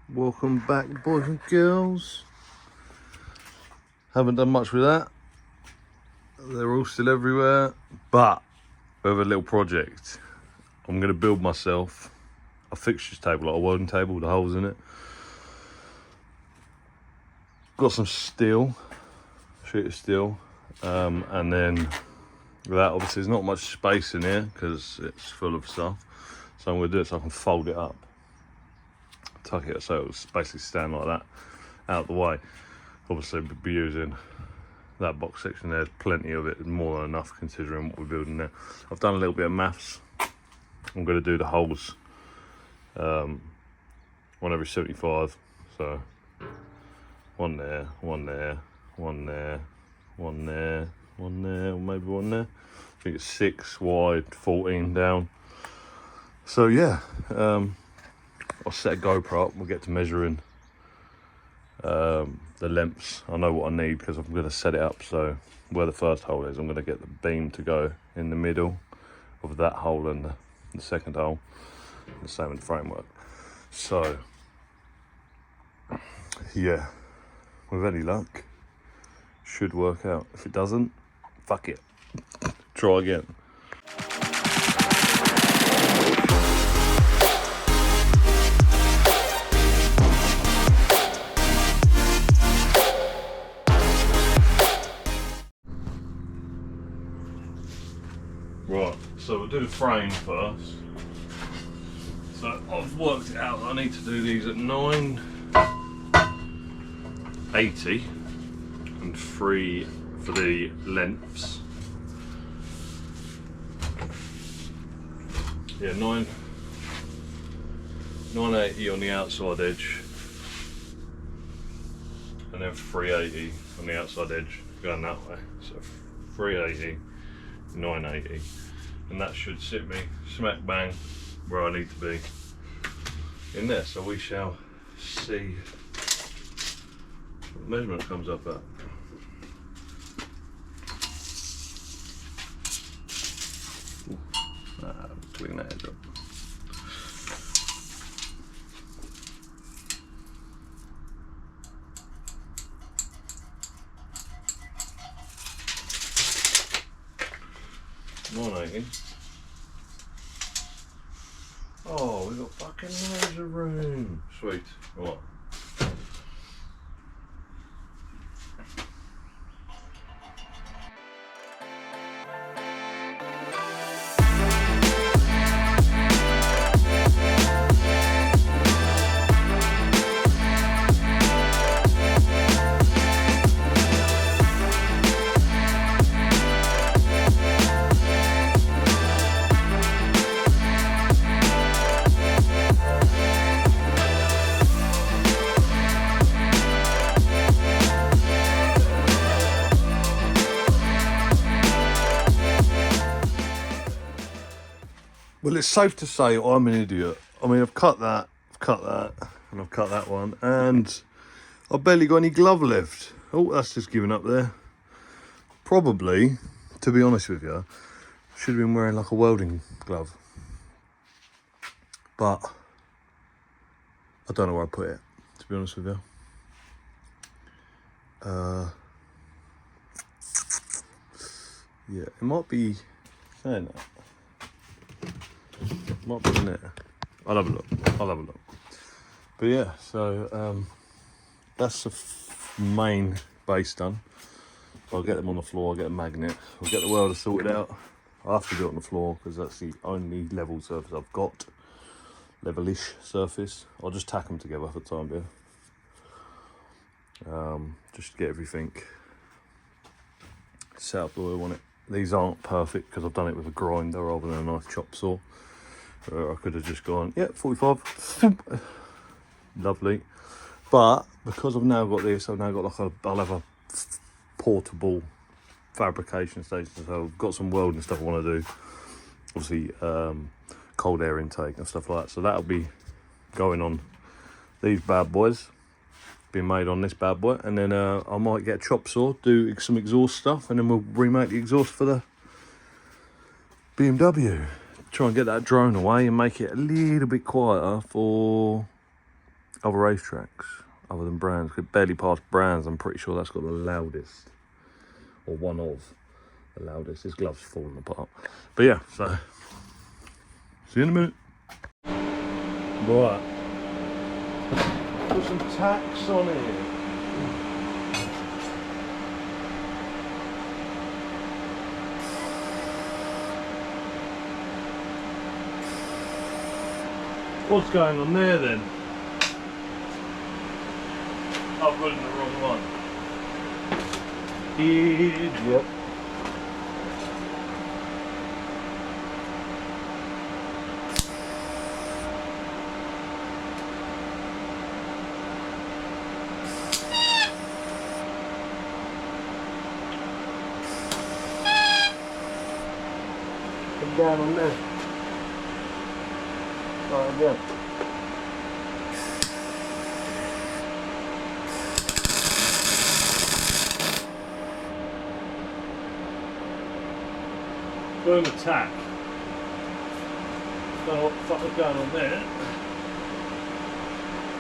Welcome back, boys and girls. Haven't done much with that. They're all still everywhere, but we have a little project. I'm going to build myself a fixtures table, like a welding table with the holes in it. Got some steel, sheet of steel, and then that obviously there's not much space in here because it's full of stuff. So I'm going to do it so I can fold it up, tuck it so it'll basically stand like that out the way. Obviously we'll be using that box section. There's plenty of it, more than enough considering what we're building there. I've done a little bit of maths. I'm going to do the holes one every 75, so one there, one there, one there, one there, one there, or maybe one there. I think it's 6 wide, 14 down. So yeah, I'll set a GoPro up. We'll get to measuring the lengths. I know what I need because I'm going to set it up so where the first hole is, I'm going to get the beam to go in the middle of that hole and the second hole, the same in the framework. So yeah, with any luck, should work out. If it doesn't, fuck it, try again. Right, so we'll do the frame first. So I've worked it out, I need to do these at 980 and 3 for the lengths. Yeah, 980 on the outside edge and then 380 on the outside edge going that way. So 380, 980, and that should sit me smack bang where I need to be in there. So we shall see what the measurement comes up at. Clean that edge up. Oh, we got fucking loads of room. Sweet. Right. Well, it's safe to say I'm an idiot. I mean, I've cut that, and I've cut that one, and I've barely got any glove left. Oh, that's just given up there. Probably, to be honest with you, should have been wearing like a welding glove. But I don't know where I put it, to be honest with you. Yeah, it might be saying that. Might be in there. I'll have a look. But yeah, so that's the main base done. I'll get them on the floor, I'll get a magnet, I'll get the welder sorted out. I have to do it on the floor because that's the only level surface I've got. Level-ish surface. I'll just tack them together for the time being. Just to get everything set up the way I want it. These aren't perfect because I've done it with a grinder rather than a nice chop saw. I could have just gone, yeah, 45, lovely. But because I've now got this, I've now got I'll have a portable fabrication station. So I've got some welding stuff I want to do. Obviously, cold air intake and stuff like that. So that'll be going on these bad boys, being made on this bad boy. And then I might get a chop saw, do some exhaust stuff, and then we'll remake the exhaust for the BMW. Try and get that drone away and make it a little bit quieter for other racetracks other than Brands. Could barely pass Brands. I'm pretty sure that's got the loudest, or one of the loudest. His glove's falling apart. But yeah, so see you in a minute. Right, put some tacks on it. What's going on there then? I've put in the wrong one. Idiot. Come down on there. Right again. Boom attack. Don't know what the fuck is going on there.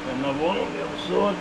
Got another one on the other side.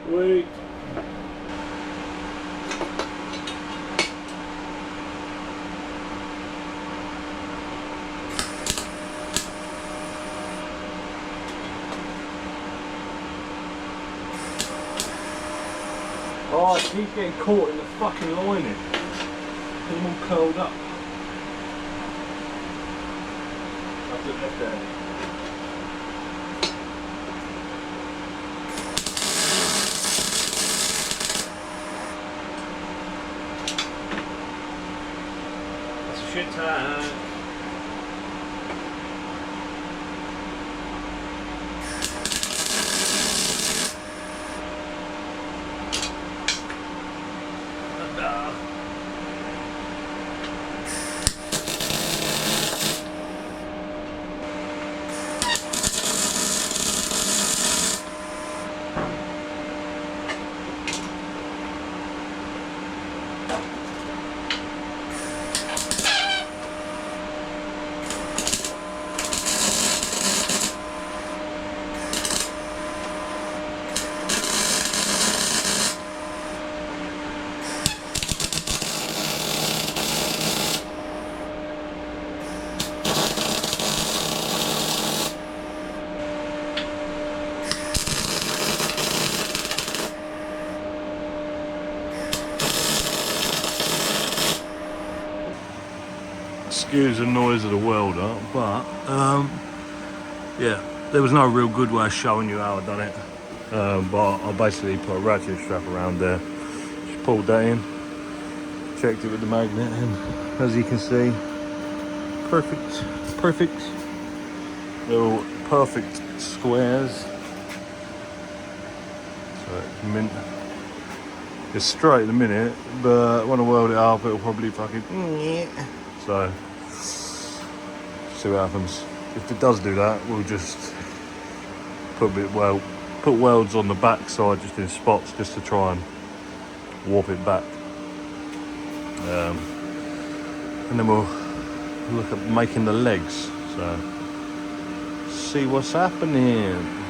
Sweet. Oh, it keeps getting caught in the fucking lining. I'm all curled up. I've just left there. Shit time. Excuse the noise of the welder, but yeah, there was no real good way of showing you how I done it. But I basically put a ratchet strap around there, just pulled that in, checked it with the magnet, and as you can see, perfect. They're all perfect squares. So it's mint. It's straight at the minute, but when I weld it up, it'll probably fucking. So, see what happens. If it does do that, we'll just put welds on the back side, just in spots, just to try and warp it back. And then we'll look at making the legs. So, see what's happening.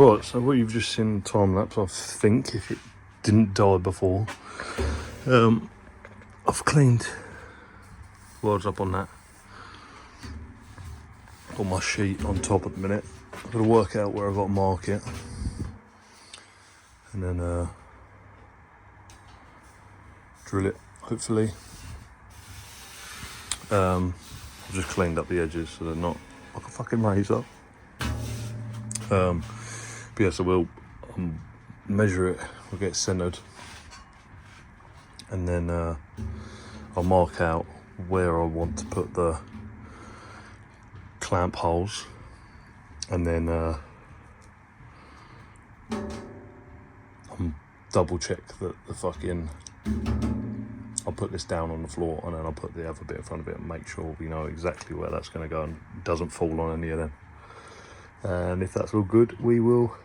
Right, so what you've just seen time lapse, I think, if it didn't die before, I've cleaned welds up on that. Got my sheet on top at the minute. I've got to work out where I've got to mark it, and then drill it, hopefully. I've just cleaned up the edges so they're not like a fucking razor. But yeah, so we'll measure it, we'll get it centered, and then I'll mark out where I want to put the clamp holes, and then I'll double check that the fucking, I'll put this down on the floor, and then I'll put the other bit in front of it and make sure we know exactly where that's going to go and doesn't fall on any of them. And if that's all good, we will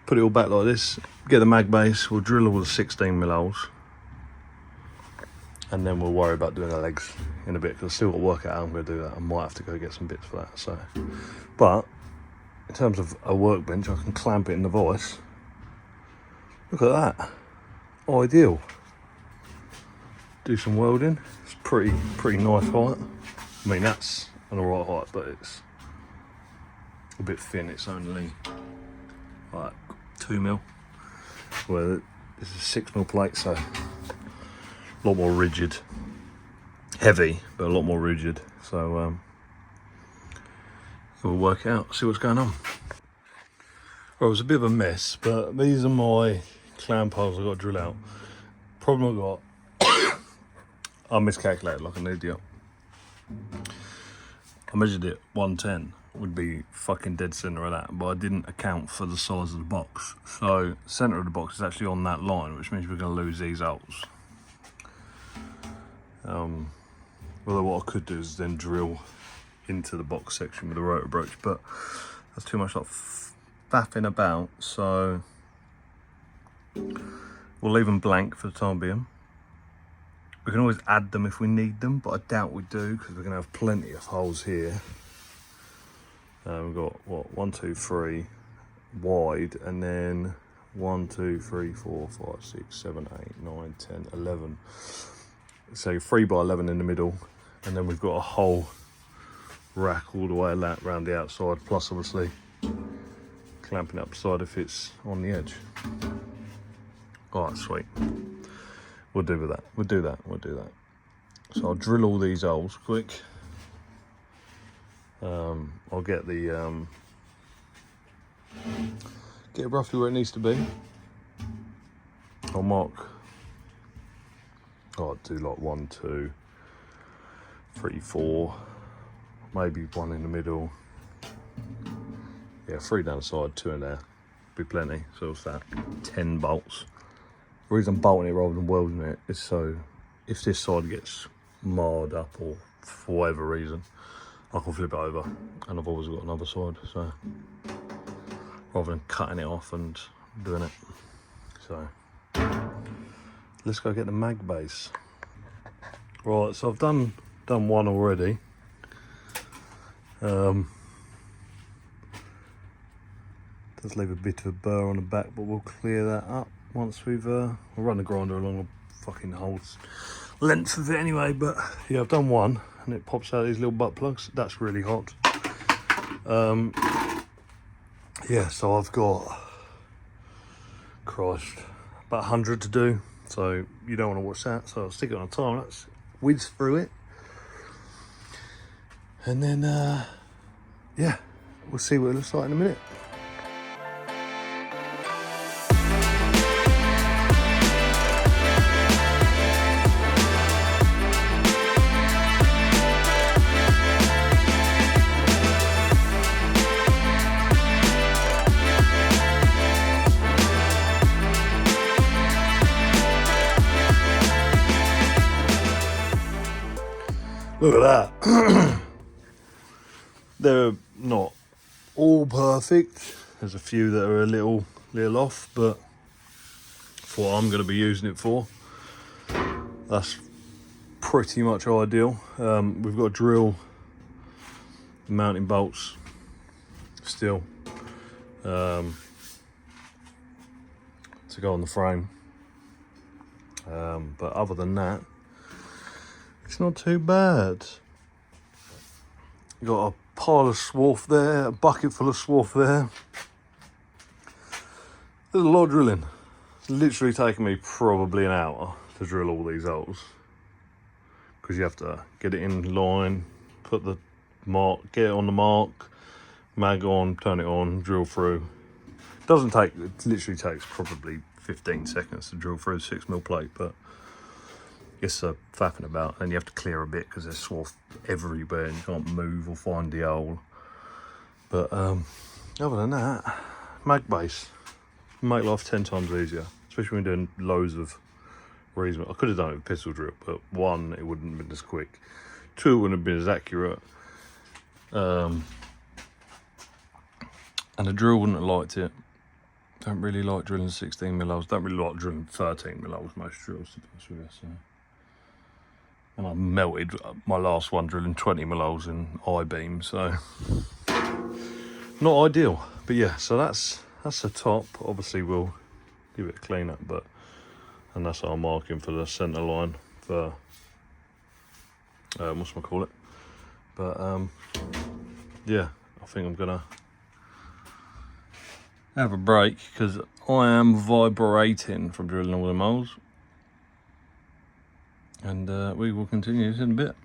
put it all back like this, get the mag base, we'll drill all the 16mm holes, and then we'll worry about doing the legs in a bit, because I've still got to work out how I'm going to do that. I might have to go get some bits for that. So, but in terms of a workbench, I can clamp it in the vise. Look at that, ideal. Do some welding. It's pretty nice height. I mean, that's an alright height, but it's a bit thin. It's only like 2mm, where this is a 6mm plate, so a lot more rigid. Heavy, but a lot more rigid. So we'll work out, see what's going on. Well, it was a bit of a mess, but these are my clamp holes I've got to drill out. Problem I've got, I miscalculated like an idiot. I measured it 110, would be fucking dead center of that, but I didn't account for the size of the box. So center of the box is actually on that line, which means we're going to lose these holes. Although what I could do is then drill into the box section with a rotor broach, but that's too much like faffing about, so we'll leave them blank for the time being. We can always add them if we need them, but I doubt we do, because we're going to have plenty of holes here. We've got, what, 1, 2, 3 wide, and then 1, 2, 3, 4, 5, 6, 7, 8, 9, 10, 11. So 3 by 11 in the middle, and then we've got a whole rack all the way around the outside, plus obviously clamping up side if it's on the edge. Alright, sweet. We'll do with that. We'll do that. So I'll drill all these holes quick. I'll get the get it roughly where it needs to be. I'll mark. I'll do like 1, 2, 3, 4, maybe 1 in the middle. Yeah, 3 down the side, 2 in there. Be plenty. So what's that? 10 bolts. The reason I'm bolting it rather than welding it is so if this side gets marred up or for whatever reason, I can flip it over, and I've always got another side, so rather than cutting it off and doing it. So let's go get the mag base. Right, so I've done one already. Does leave a bit of a burr on the back, but we'll clear that up once we've we'll run the grinder along the fucking whole length of it anyway. But yeah, I've done one, and it pops out these little butt plugs. That's really hot. Yeah, so I've got, Christ, about 100 to do, so you don't want to watch that, so I'll stick it on a time lapse, whiz through it, and then yeah, we'll see what it looks like in a minute. Look at that. They're not all perfect. There's a few that are a little off, but for what I'm going to be using it for, that's pretty much ideal. We've got to drill the mounting bolts still. to go on the frame. But other than that, it's not too bad. You got a pile of swarf there, a bucket full of swarf there. There's a lot of drilling. It's literally taken me probably an hour to drill all these holes, because you have to get it in line, put the mark, get it on the mark, mag on, turn it on, drill through. Doesn't take, it literally takes probably 15 seconds to drill through a 6mm plate, but it's a faffing about, and you have to clear a bit because there's swarf everywhere and you can't move or find the hole. But other than that, mag base make life 10 times easier, especially when you're doing loads of reason. I could have done it with pistol drip, but one, it wouldn't have been as quick. Two, it wouldn't have been as accurate. And the drill wouldn't have liked it. Don't really like drilling 16mm holes. Don't really like drilling 13mm holes, most drills, to be honest with you. So. And I melted my last one drilling 20mm holes in I-beam, so not ideal. But yeah, so that's the top. Obviously we'll give it a clean up, and that's our marking for the centre line for what's I call it. But yeah, I think I'm gonna have a break because I am vibrating from drilling all the holes. And we will continue this in a bit.